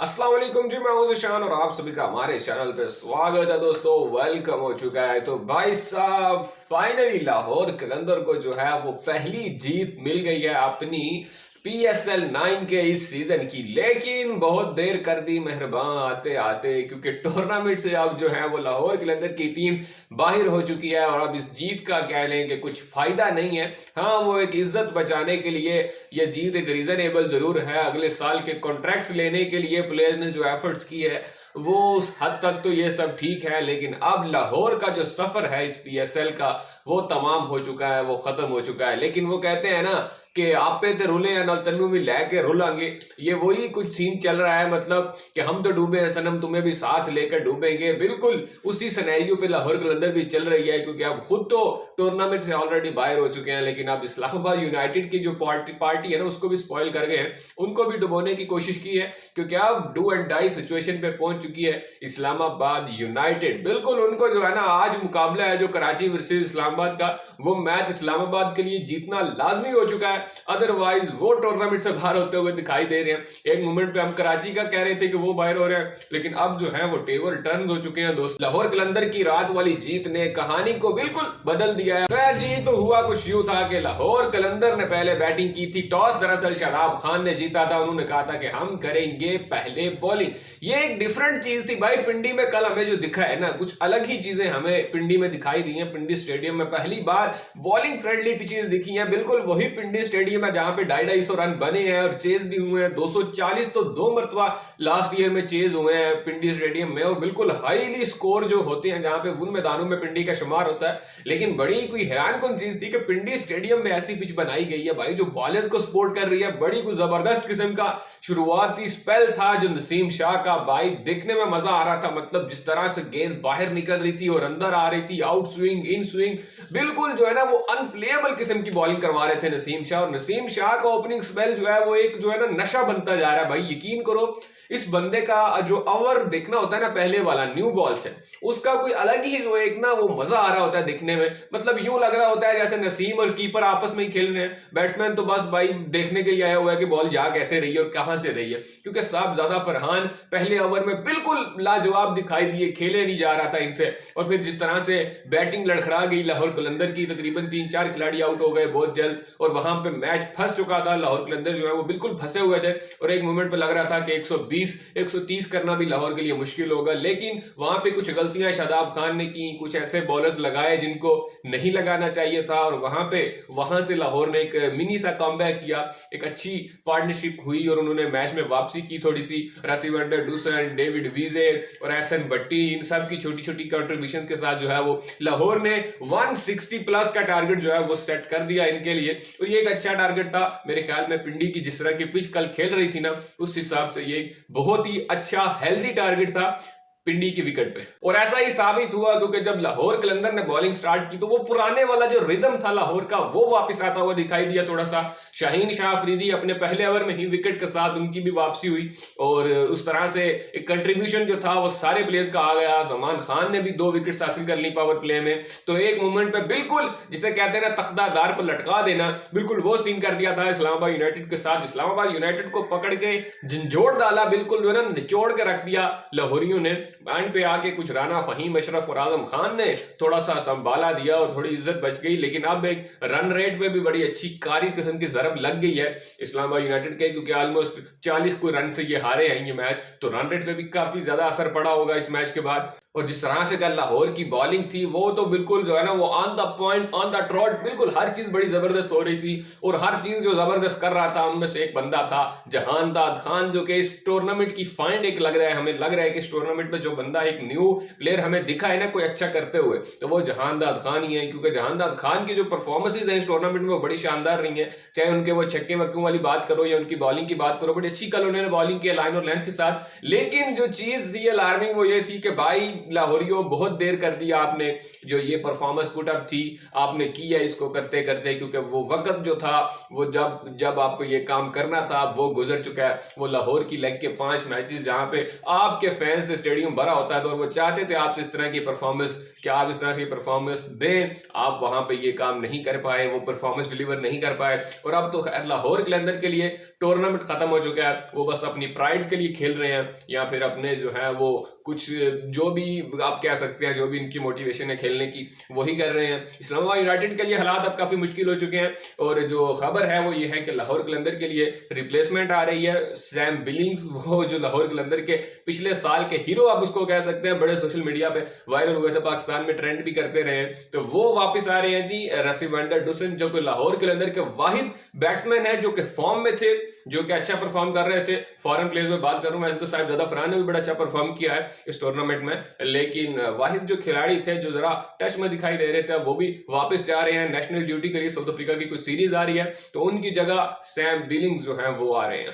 अस्सलाम वालेकुम जी, मैं हूं ज़िशान और आप सभी का हमारे चैनल पे स्वागत है। दोस्तों वेलकम हो चुका है। तो भाई साहब फाइनली लाहौर कलंदर को जो है वो पहली जीत मिल गई है अपनी PSL 9 के इस सीजन की, लेकिन बहुत देर कर दी मेहरबान आते आते, क्योंकि टूर्नामेंट से अब जो है वो लाहौर कलंदर की टीम बाहर हो चुकी है और अब इस जीत का कह लें कि कुछ फायदा नहीं है। हाँ, वो एक इज्जत बचाने के लिए ये जीत एक रीजनेबल जरूर है। अगले साल के कॉन्ट्रैक्ट्स लेने के लिए प्लेयर्स ने जो एफर्ट्स की है वो उस हद तक तो ये सब ठीक है, लेकिन अब लाहौर का जो सफर है इस PSL का वो तमाम हो चुका है, वो खत्म हो चुका है। लेकिन वो कहते हैं ना कि आपे ते रुले या नल तन्नू भी लेके रुलांगे, ये वही कुछ सीन चल रहा है। मतलब कि हम तो डूबे हैं सनम, तुम्हें भी साथ लेकर डूबेंगे, बिल्कुल उसी सिनेरियो पे लाहौर कलंदर भी चल रही है। क्योंकि अब खुद तो टूर्नामेंट से ऑलरेडी बाहर हो चुके हैं, लेकिन अब इस्लामाबाद यूनाइटेड की जो पार्टी है ना उसको भी स्पॉइल कर गए हैं, उनको भी डुबोने की कोशिश की है। क्योंकि अब डू एंड डाई सिचुएशन पे पहुंच चुकी है इस्लामाबाद यूनाइटेड। बिल्कुल उनको जो है ना आज मुकाबला है जो कराची वर्सेस इस्लामाबाद का, वो मैच इस्लामाबाद के लिए जीतना लाजमी हो चुका है, अदरवाइज वो टूर्नामेंट से बाहर होते हुए दिखाई दे रहे हैं। एक मोमेंट पे हम कराची का कह रहे थे कि वो बाहर हो रहे हैं, लेकिन अब जो है वो टेबल टर्न हो चुके हैं। दोस्त लाहौर कलंदर की रात वाली जीत ने कहानी को बिल्कुल बदल दिया है। खैर जी, तो हुआ कुछ यूं था कि लाहौर कलंदर ने पहले बैटिंग की थी। टॉस दरअसल शादाब खान ने जीता था, उन्होंने कहा था कि हम करेंगे पहले बॉलिंग। ये एक डिफरेंट चीज थी भाई। पिंडी में कल हमें जो दिखा है ना, कुछ अलग ही चीजें हमें पिंडी में दिखाई दी हैं। पिंडी स्टेडियम में पहली बार बॉलिंग फ्रेंडली पिचेस दिखी हैं, बिल्कुल वही पिंडी स्टेडियम है जहां पे 250 रन बने हैं और चेज भी हुए हैं। 240 तो 2 मरतबा लास्ट ईयर में चेज हुए हैं पिंडी स्टेडियम में, और बिल्कुल हाईली स्कोर जो होते हैं जहां पे उन मैदानों में पिंडी का शुमार होता है। लेकिन बड़ी कोई हैरान कौन चीज थी कि पिंडी स्टेडियम में ऐसी पिच बनाई गई है भाई जो बॉलर्स को सपोर्ट कर रही है। बड़ी कोई जबरदस्त किस्म का शुरुआती स्पेल था जो नसीम शाह का, भाई देखने में मजा आ रहा था। मतलब जिस तरह से गेंद बाहर निकल रही थी और अंदर आ रही थी, आउट स्विंग इन स्विंग, बिल्कुल जो है ना वो अनप्लेएबल किस्म की बॉलिंग करवा रहे थे नसीम शाह। और नसीम शाह का ओपनिंग स्पेल जो है वो एक जो है ना नशा बनता जा रहा है भाई। यकीन करो इस बंदे का जो ओवर देखना होता है ना पहले वाला न्यू बॉल से, उसका कोई अलग ही जो एक ना वो मजा आ रहा होता है दिखने में। मतलब यूं लग रहा होता है जैसे नसीम और कीपर आपस में ही खेल रहे हैं, बैट्समैन तो बस भाई देखने के लिए आया हुआ है कि बॉल जा कैसे रही है और कहां से रही है। क्योंकि साहब ज्यादा फरहान पहले ओवर में बिल्कुल लाजवाब दिखाई दिए, खेले नहीं जा रहा था इनसे। और फिर जिस तरह से बैटिंग लड़खड़ा गई लाहौर कलंदर की, तकरीबन 3-4 खिलाड़ी आउट हो गए बहुत जल्द, और वहां पे मैच फंस चुका था। लाहौर कलंदर जो है वो बिल्कुल फंसे हुए थे और एक मोमेंट पे लग रहा था कि 130 करना भी लाहौर के लिए मुश्किल होगा। लेकिन वहां पे कुछ गलतियां शादाब खान ने की, कुछ ऐसे बॉलर्स लगाए जिनको नहीं लगाना चाहिए था, और वहां से लाहौर ने एक मिनी सा कमबैक किया। एक अच्छी पार्टनरशिप हुई और उन्होंने मैच में वापसी की थोड़ी सी। रसीवर डूसन, डेविड वीजे और एहसन भट्टी, इन सब की छोटी छोटी कंट्रीब्यूशन के साथ जो है वो लाहौर ने 160 प्लस का टारगेट जो है वो सेट कर दिया इनके लिए। और ये एक अच्छा टारगेट था मेरे ख्याल में। पिंडी की जिस तरह की पिच कल खेल रही थी ना, उस हिसाब से ये बहुत ही अच्छा हेल्दी टारगेट था पिंडी की विकेट पे। और ऐसा ही साबित हुआ, क्योंकि जब लाहौर कलंदर ने बॉलिंग स्टार्ट की तो वो पुराने वाला जो रिदम था लाहौर का वो वापस आता हुआ दिखाई दिया थोड़ा सा। शाहीन शाह अफरीदी अपने पहले ओवर में ही विकेट के साथ उनकी भी वापसी हुई, और उस तरह से एक कंट्रीब्यूशन जो था वो सारे प्लेयर्स का आ गया। जमान खान ने भी 2 विकेट हासिल कर ली पावर प्ले में। तो एक मोमेंट पे बिल्कुल जिसे कहते हैं ना तख्तादार पर लटका देना, बिल्कुल वो सीन कर दिया था इस्लामाबाद यूनाइटेड के साथ। इस्लामाबाद यूनाइटेड को पकड़ के झंझोड़ डाला, बिल्कुल जो है ना निचोड़ के रख दिया लाहौरियों ने। बैंड पे आके कुछ राना फहीम, अशरफ और आजम खान ने थोड़ा सा संभाला दिया और थोड़ी इज्जत बच गई। लेकिन अब एक रन रेट पे भी बड़ी अच्छी कारी किस्म की जरब लग गई है इस्लामाबाद यूनाइटेड के, क्योंकि ऑलमोस्ट 40 कोई रन से ये हारे हैं ये मैच। तो रन रेट पे भी काफी ज्यादा असर पड़ा होगा इस मैच के बाद। और जिस तरह से कल लाहौर की बॉलिंग थी वो तो बिल्कुल जो है ना वो on the point, on the trout, बिल्कुल हर चीज बड़ी जबरदस्त हो रही थी। और हर चीज जो जबरदस्त कर रहा था उनमें से एक बंदा था जहानदाद खान, जो कि इस टूर्नामेंट की फाइंड एक लग रहा है। हमें लग रहा है कि इस टूर्नामेंट में जो बंदा एक न्यू प्लेयर हमें दिखा है ना कोई अच्छा करते हुए, तो वो जहानदाद खान ही है। क्योंकि जहानदाद खान की जो परफॉर्मेंसेज है इस टूर्नामेंट में वो बड़ी शानदार रही है। चाहे उनके वो छक्के वक्कों वाली बात करो या उनकी बॉलिंग की बात करो, बड़ी अच्छी कल उन्होंने बॉलिंग की लाइन और लेंथ के साथ। लेकिन जो चीज थी अलार्मिंग वो ये थी कि भाई लाहौरियों बहुत देर कर दिया आपने, जो ये परफॉर्मेंस पुटअप थी आपने की है इसको करते करते, क्योंकि वो वक्त जो था वो जब जब आपको ये काम करना था वो गुजर चुका है। वो लाहौर की लेग के 5 मैचेस जहां पे आपके फैंस से स्टेडियम भरा होता है, तो और वो चाहते थे आपसे इस तरह की परफॉर्मेंस कि आप इस तरह की परफॉर्मेंस दें, आप वहां पे ये काम नहीं कर पाए, वो परफॉर्मेंस डिलीवर नहीं कर पाए। और अब तो खैर लाहौर कलंदर के लिए टूर्नामेंट खत्म हो चुका है, वो बस अपनी प्राइड के लिए खेल रहे हैं या फिर अपने जो है वो कुछ जो भी आप कह सकते हैं जो भी इनकी मोटिवेशन है खेलने की वही कर रहे हैं। इस्लामाबाद यूनाइटेड के लिए हालात अब काफी मुश्किल हो चुके हैं और जो खबर है वो ये है कि लाहौर कलंदर के लिए रिप्लेसमेंट आ रही है। सैम बिलिंग्स, वो जो लाहौर कलंदर के पिछले साल के हीरो आप उसको कह सकते हैं, बड़े सोशल मीडिया पे वायरल हुए थे, पाकिस्तान में ट्रेंड भी करते रहे, तो वो वापस आ रहे हैं जी। रसीवेंडर डुसन जो कि लाहौर कलंदर के वाहिद बैट्समैन है जो कि फॉर्म में थे, जो कि अच्छा परफॉर्म कर रहे थे। फॉरेन प्लेयर्स में बात करूं वैसे तो साहिब ज़ादा फरहान ने भी बड़ा अच्छा परफॉर्म किया है इस टूर्नामेंट में, लेकिन वाहिद जो खिलाड़ी थे जो जरा टच में दिखाई दे रहे थे वो भी वापस जा रहे हैं नेशनल ड्यूटी के लिए। साउथ अफ्रीका की कुछ सीरीज आ रही है तो उनकी जगह सैम बिलिंग्स जो है वो आ रहे हैं।